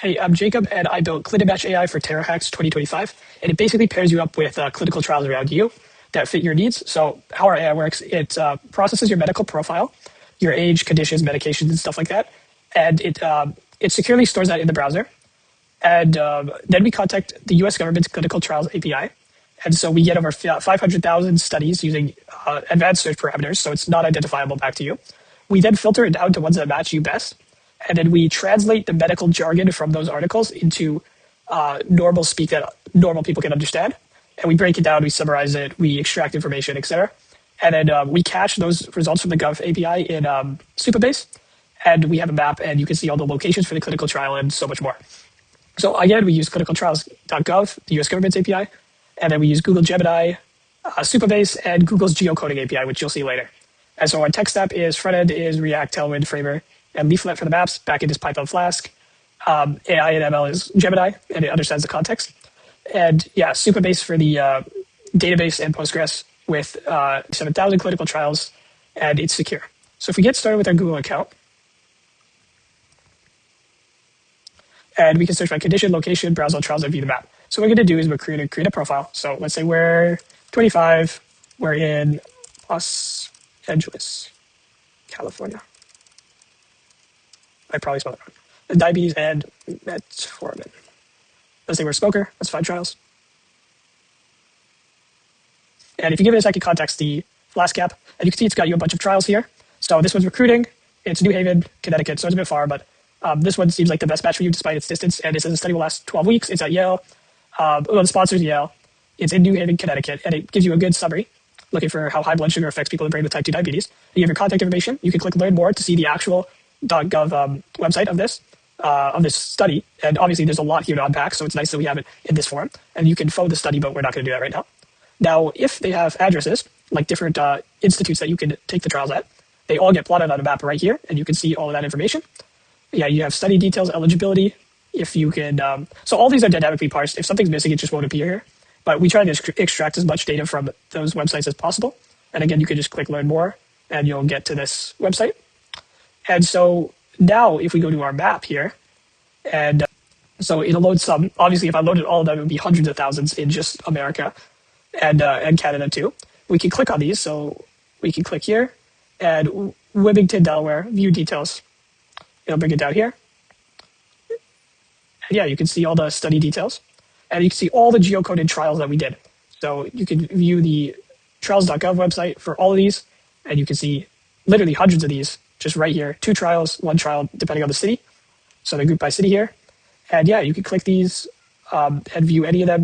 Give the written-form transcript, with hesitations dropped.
Hey, I'm Jacob, and I built CliniMatch AI for TerraHacks 2025, and it basically pairs you up with clinical trials around you that fit your needs. So how our AI works, it processes your medical profile, your age, conditions, medications, and stuff like that, and it securely stores that in the browser. And then we contact the U.S. government's clinical trials API, and so we get over 500,000 studies using advanced search parameters, so it's not identifiable back to you. We then filter it down to ones that match you best, and then we translate the medical jargon from those articles into normal speak that normal people can understand. And we break it down, we summarize it, we extract information, etc. And then we cache those results from the Gov API in Supabase, and we have a map, and you can see all the locations for the clinical trial and so much more. So again, we use clinicaltrials.gov, the US government's API, and then we use Google Gemini, Supabase, and Google's geocoding API, which you'll see later. And so our tech stack is front end is React, Tailwind, Framer, and Leaflet for the maps. Back end is Python Flask. AI and ML is Gemini, and it understands the context. And yeah, Supabase for the database and Postgres with 7,000 clinical trials, and it's secure. So if we get started with our Google account, and we can search by condition, location, browse all trials, and view the map. So what we're going to do is we're going to create a profile. So let's say we're 25, we're in Los Angeles, California. I probably spelled it wrong. Diabetes and metformin. Let's say we're a smoker. Let's find trials. And if you give it a second context, the Flask app, and you can see it's got you a bunch of trials here. So this one's recruiting. It's New Haven, Connecticut, so it's a bit far, but this one seems like the best match for you despite its distance. And it says the study will last 12 weeks. It's at Yale. The sponsor's Yale. It's in New Haven, Connecticut, and it gives you a good summary looking for how high blood sugar affects people in the brain with type 2 diabetes. You have your contact information. You can click Learn More to see the actual .gov website of this study. And obviously there's a lot here to unpack, so it's nice that we have it in this form. And you can phone the study, but we're not going to do that right now. Now, if they have addresses, like different institutes that you can take the trials at, they all get plotted on a map right here, and you can see all of that information. Yeah, you have study details, eligibility, if you can, so all these are dynamically parsed. If something's missing, it just won't appear here. But we try to extract as much data from those websites as possible. And again, you can just click Learn More, and you'll get to this website. And so now if we go to our map here, and so it'll load some, obviously if I loaded all of them, it would be hundreds of thousands in just America and Canada too. We can click on these, so we can click here, and Wilmington, Delaware, view details. It'll bring it down here. And yeah, you can see all the study details, and you can see all the geocoded trials that we did. So you can view the trials.gov website for all of these, and you can see literally hundreds of these just right here. 2 trials, 1 trial, depending on the city. So they're grouped by city here. And yeah, you can click these and view any of them.